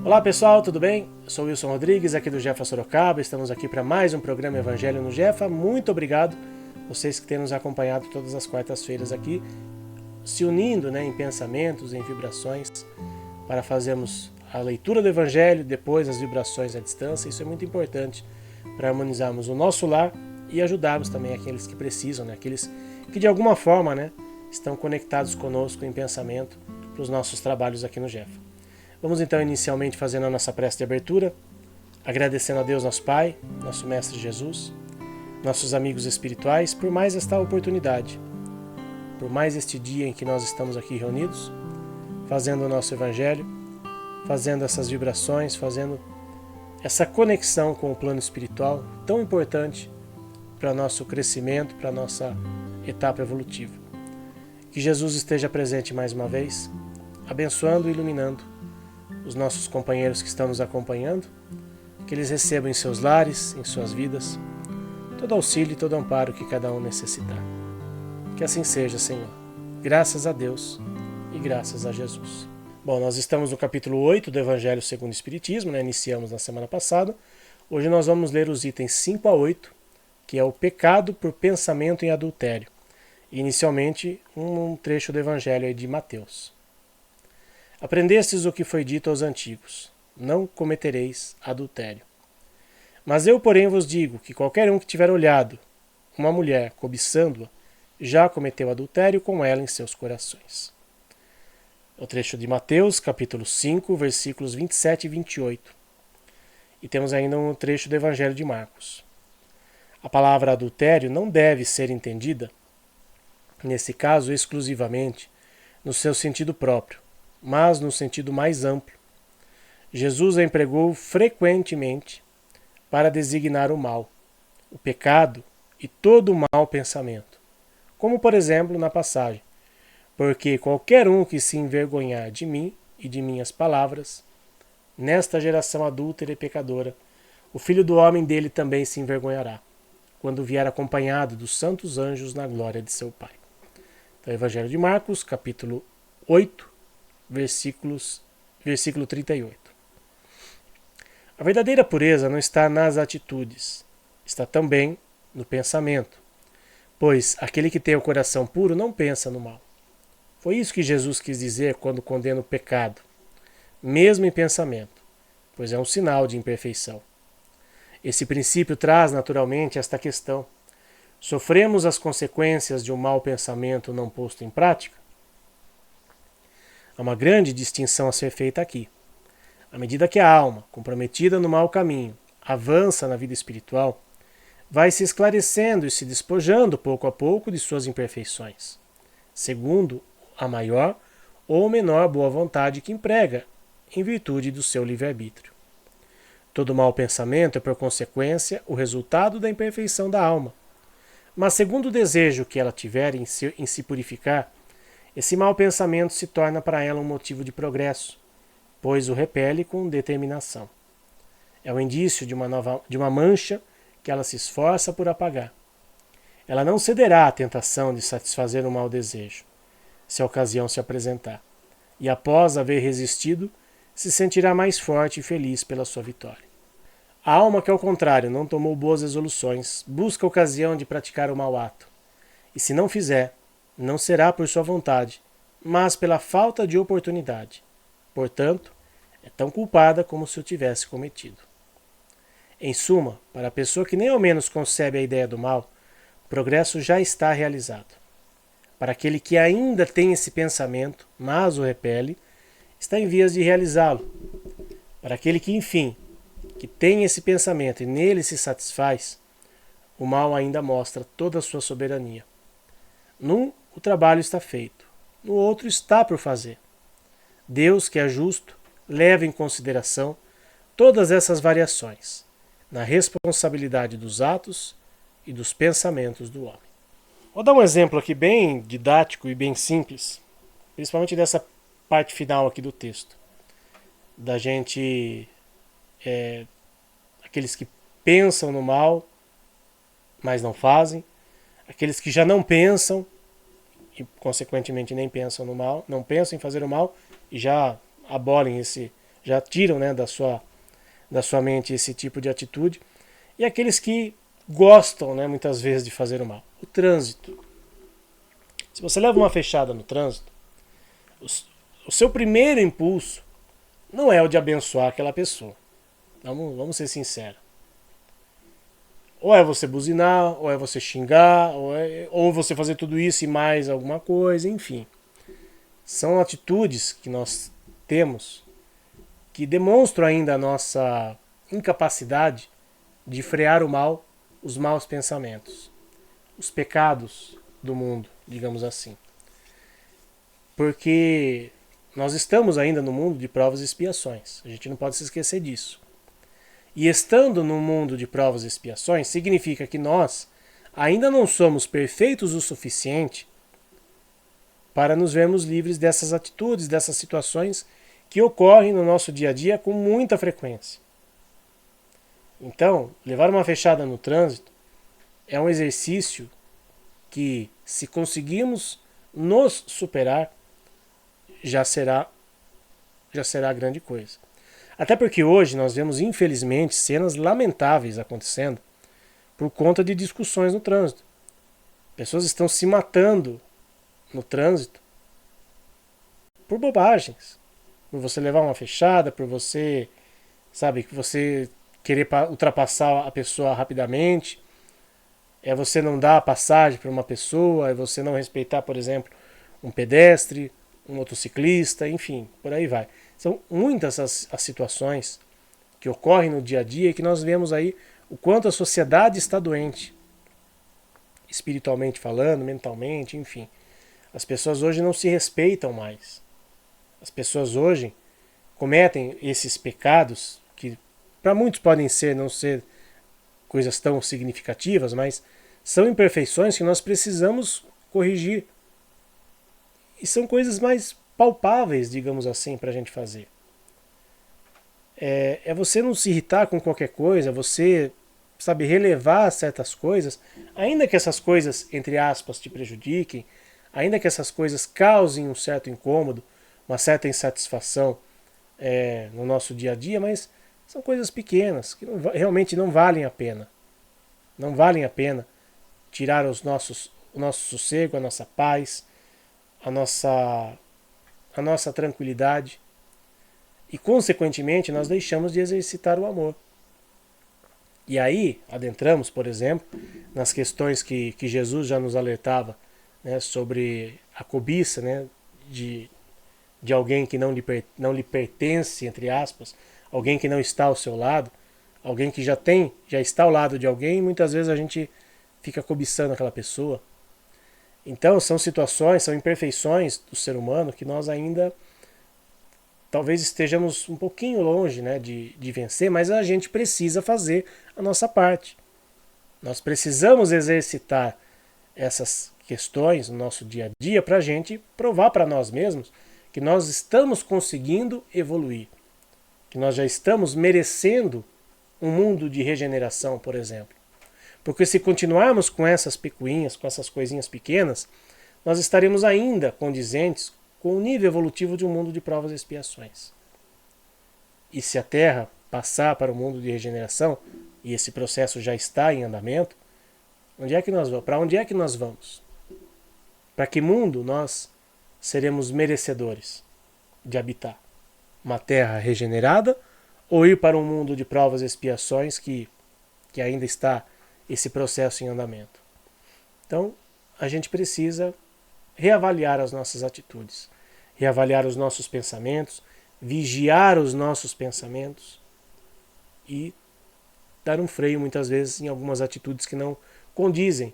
Olá pessoal, tudo bem? Eu sou Wilson Rodrigues, aqui do Jefa Sorocaba. Estamos aqui para mais um programa Evangelho no Jefa. Muito obrigado vocês que têm nos acompanhado todas as quartas-feiras aqui, se unindo em pensamentos, em vibrações, para fazermos a leitura do Evangelho, depois as vibrações à distância. Isso é muito importante para harmonizarmos o nosso lar e ajudarmos também aqueles que precisam, aqueles que de alguma forma estão conectados conosco em pensamento para os nossos trabalhos aqui no Jefa. Vamos então inicialmente fazendo a nossa prece de abertura, agradecendo a Deus nosso Pai, nosso Mestre Jesus, nossos amigos espirituais, por mais esta oportunidade, por mais este dia em que nós estamos aqui reunidos, fazendo o nosso Evangelho, fazendo essas vibrações, fazendo essa conexão com o plano espiritual tão importante para o nosso crescimento, para a nossa etapa evolutiva. Que Jesus esteja presente mais uma vez, abençoando e iluminando os nossos companheiros que estão nos acompanhando, que eles recebam em seus lares, em suas vidas, todo auxílio e todo amparo que cada um necessitar. Que assim seja, Senhor. Graças a Deus e graças a Jesus. Bom, nós estamos no capítulo 8 do Evangelho segundo o Espiritismo, iniciamos na semana passada. Hoje nós vamos ler os itens 5 a 8, que é o pecado por pensamento em adultério. E, inicialmente, um trecho do Evangelho de Mateus. Aprendestes o que foi dito aos antigos: não cometereis adultério. Mas eu, porém, vos digo que qualquer um que tiver olhado uma mulher cobiçando-a, já cometeu adultério com ela em seus corações. O trecho de Mateus, capítulo 5, versículos 27 e 28. E temos ainda um trecho do Evangelho de Marcos. A palavra adultério não deve ser entendida, nesse caso, exclusivamente no seu sentido próprio, mas no sentido mais amplo. Jesus a empregou frequentemente para designar o mal, o pecado e todo o mau pensamento, como por exemplo na passagem: porque qualquer um que se envergonhar de mim e de minhas palavras, nesta geração adúltera e pecadora, o Filho do Homem dele também se envergonhará, quando vier acompanhado dos santos anjos na glória de seu Pai. Então, Evangelho de Marcos, capítulo 8, versículo 38. A verdadeira pureza não está nas atitudes, está também no pensamento, pois aquele que tem o coração puro não pensa no mal. Foi isso que Jesus quis dizer quando condena o pecado, mesmo em pensamento, pois é um sinal de imperfeição. Esse princípio traz naturalmente esta questão: sofremos as consequências de um mau pensamento não posto em prática? Há uma grande distinção a ser feita aqui. À medida que a alma, comprometida no mau caminho, avança na vida espiritual, vai se esclarecendo e se despojando pouco a pouco de suas imperfeições, segundo a maior ou menor boa vontade que emprega, em virtude do seu livre-arbítrio. Todo mau pensamento é, por consequência, o resultado da imperfeição da alma, mas segundo o desejo que ela tiver em se purificar, esse mau pensamento se torna para ela um motivo de progresso, pois o repele com determinação. É o indício de uma mancha que ela se esforça por apagar. Ela não cederá à tentação de satisfazer um mau desejo, se a ocasião se apresentar, e após haver resistido, se sentirá mais forte e feliz pela sua vitória. A alma que, ao contrário, não tomou boas resoluções, busca a ocasião de praticar o mau ato, e se não fizer, não será por sua vontade, mas pela falta de oportunidade. Portanto, é tão culpada como se o tivesse cometido. Em suma, para a pessoa que nem ao menos concebe a ideia do mal, o progresso já está realizado. Para aquele que ainda tem esse pensamento, mas o repele, está em vias de realizá-lo. Para aquele que, enfim, que tem esse pensamento e nele se satisfaz, o mal ainda mostra toda a sua soberania. Num, o trabalho está feito, no outro está por fazer. Deus, que é justo, leva em consideração todas essas variações, na responsabilidade dos atos e dos pensamentos do homem. Vou dar um exemplo aqui bem didático e bem simples, principalmente dessa parte final aqui do texto. Da gente, aqueles que pensam no mal, mas não fazem, aqueles que já não pensam e consequentemente nem pensam no mal, não pensam em fazer o mal e já abolem já tiram, né, da sua mente esse tipo de atitude. E aqueles que gostam, né, muitas vezes, de fazer o mal. O trânsito. Se você leva uma fechada no trânsito, o seu primeiro impulso não é o de abençoar aquela pessoa. Vamos ser sinceros. Ou é você buzinar, ou é você xingar, ou você fazer tudo isso e mais alguma coisa, enfim. São atitudes que nós temos que demonstram ainda a nossa incapacidade de frear o mal, os maus pensamentos, os pecados do mundo, digamos assim. Porque nós estamos ainda no mundo de provas e expiações. A gente não pode se esquecer disso. E estando no mundo de provas e expiações, significa que nós ainda não somos perfeitos o suficiente para nos vermos livres dessas atitudes, dessas situações que ocorrem no nosso dia a dia com muita frequência. Então, levar uma fechada no trânsito é um exercício que, se conseguirmos nos superar, já será grande coisa. Até porque hoje nós vemos, infelizmente, cenas lamentáveis acontecendo por conta de discussões no trânsito. Pessoas estão se matando no trânsito por bobagens. Por você levar uma fechada, por você, sabe, que você querer ultrapassar a pessoa rapidamente, é você não dar a passagem para uma pessoa, é você não respeitar, por exemplo, um pedestre, um motociclista, enfim, por aí vai. São muitas as situações que ocorrem no dia a dia e que nós vemos aí o quanto a sociedade está doente, espiritualmente falando, mentalmente, enfim. As pessoas hoje não se respeitam mais. As pessoas hoje cometem esses pecados que para muitos podem não ser coisas tão significativas, mas são imperfeições que nós precisamos corrigir. E são coisas mais palpáveis, digamos assim, para a gente fazer. É você não se irritar com qualquer coisa, você, sabe, relevar certas coisas, ainda que essas coisas, entre aspas, te prejudiquem, ainda que essas coisas causem um certo incômodo, uma certa insatisfação no nosso dia a dia, mas são coisas pequenas, que realmente não valem a pena. Não valem a pena tirar o nosso sossego, a nossa paz, a nossa tranquilidade. E, consequentemente, nós deixamos de exercitar o amor. E aí, adentramos, por exemplo, nas questões que Jesus já nos alertava, né, sobre a cobiça, né, de alguém que não lhe pertence, entre aspas, alguém que não está ao seu lado, alguém que já está ao lado de alguém, e muitas vezes a gente fica cobiçando aquela pessoa. Então, são situações, são imperfeições do ser humano que nós ainda talvez estejamos um pouquinho longe, né, de vencer, mas a gente precisa fazer a nossa parte. Nós precisamos exercitar essas questões no nosso dia a dia para a gente provar para nós mesmos que nós estamos conseguindo evoluir, que nós já estamos merecendo um mundo de regeneração, por exemplo. Porque se continuarmos com essas picuinhas, com essas coisinhas pequenas, nós estaremos ainda condizentes com o nível evolutivo de um mundo de provas e expiações. E se a Terra passar para o mundo de regeneração, e esse processo já está em andamento, onde é que nós vamos? Para onde é que nós vamos? Para que mundo nós seremos merecedores de habitar? Uma Terra regenerada ou ir para um mundo de provas e expiações que ainda está esse processo em andamento? Então, a gente precisa reavaliar as nossas atitudes, reavaliar os nossos pensamentos, vigiar os nossos pensamentos e dar um freio muitas vezes em algumas atitudes que não condizem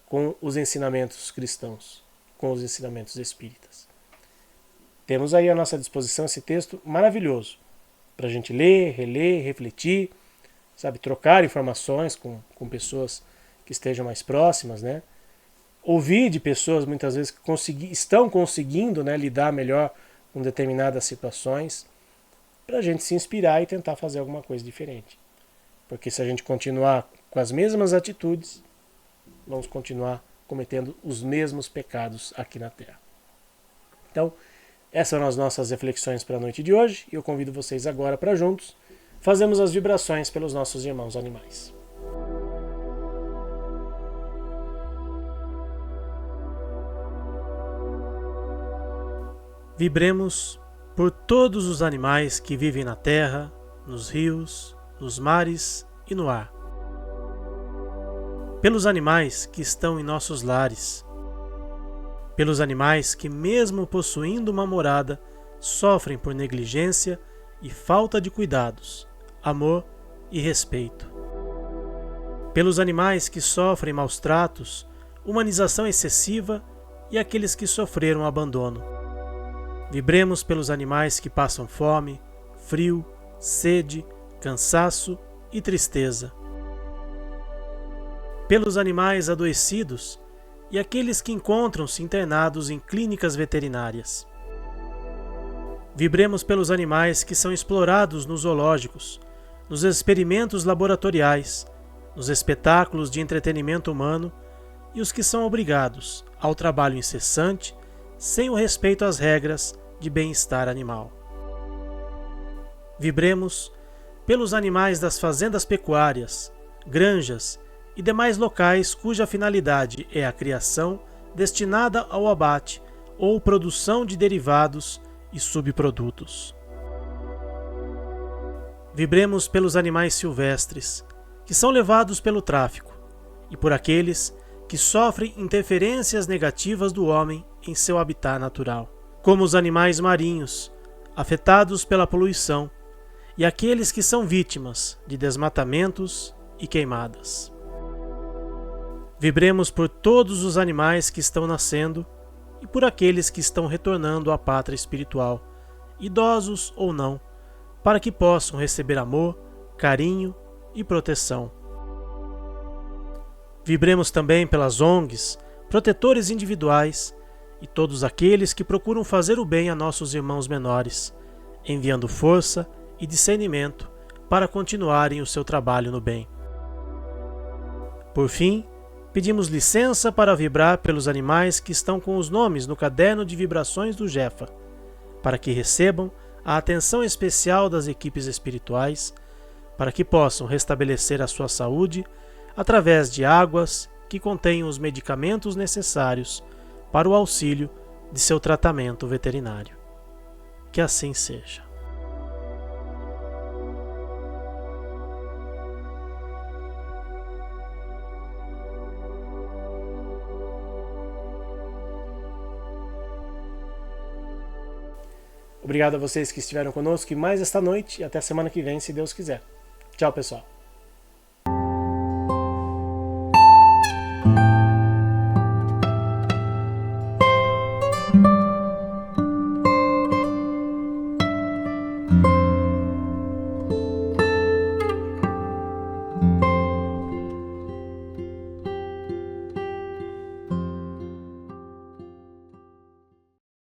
com os ensinamentos cristãos, com os ensinamentos espíritas. Temos aí à nossa disposição esse texto maravilhoso para a gente ler, reler, refletir, sabe, trocar informações com pessoas que estejam mais próximas, né? Ouvir de pessoas muitas vezes que estão conseguindo, né, lidar melhor com determinadas situações, para a gente se inspirar e tentar fazer alguma coisa diferente. Porque se a gente continuar com as mesmas atitudes, vamos continuar cometendo os mesmos pecados aqui na Terra. Então, Essas são as nossas reflexões para a noite de hoje e eu convido vocês agora para juntos fazermos as vibrações pelos nossos irmãos animais. Vibremos por todos os animais que vivem na terra, nos rios, nos mares e no ar. Pelos animais que estão em nossos lares. Pelos animais que, mesmo possuindo uma morada, sofrem por negligência e falta de cuidados, amor e respeito. Pelos animais que sofrem maus tratos, humanização excessiva e aqueles que sofreram abandono. Vibremos pelos animais que passam fome, frio, sede, cansaço e tristeza. Pelos animais adoecidos e aqueles que encontram-se internados em clínicas veterinárias. Vibremos pelos animais que são explorados nos zoológicos, nos experimentos laboratoriais, nos espetáculos de entretenimento humano e os que são obrigados ao trabalho incessante sem o respeito às regras de bem-estar animal. Vibremos pelos animais das fazendas pecuárias, granjas e demais locais cuja finalidade é a criação destinada ao abate ou produção de derivados e subprodutos. Vibremos pelos animais silvestres, que são levados pelo tráfico, e por aqueles que sofrem interferências negativas do homem em seu habitat natural, como os animais marinhos, afetados pela poluição, e aqueles que são vítimas de desmatamentos e queimadas. Vibremos por todos os animais que estão nascendo e por aqueles que estão retornando à pátria espiritual, idosos ou não, para que possam receber amor, carinho e proteção. Vibremos também pelas ONGs, protetores individuais e todos aqueles que procuram fazer o bem a nossos irmãos menores, enviando força e discernimento para continuarem o seu trabalho no bem. Por fim, pedimos licença para vibrar pelos animais que estão com os nomes no caderno de vibrações do Jefa, para que recebam a atenção especial das equipes espirituais, para que possam restabelecer a sua saúde através de águas que contenham os medicamentos necessários para o auxílio de seu tratamento veterinário. Que assim seja. Obrigado a vocês que estiveram conosco mais esta noite e até semana que vem, se Deus quiser. Tchau, pessoal.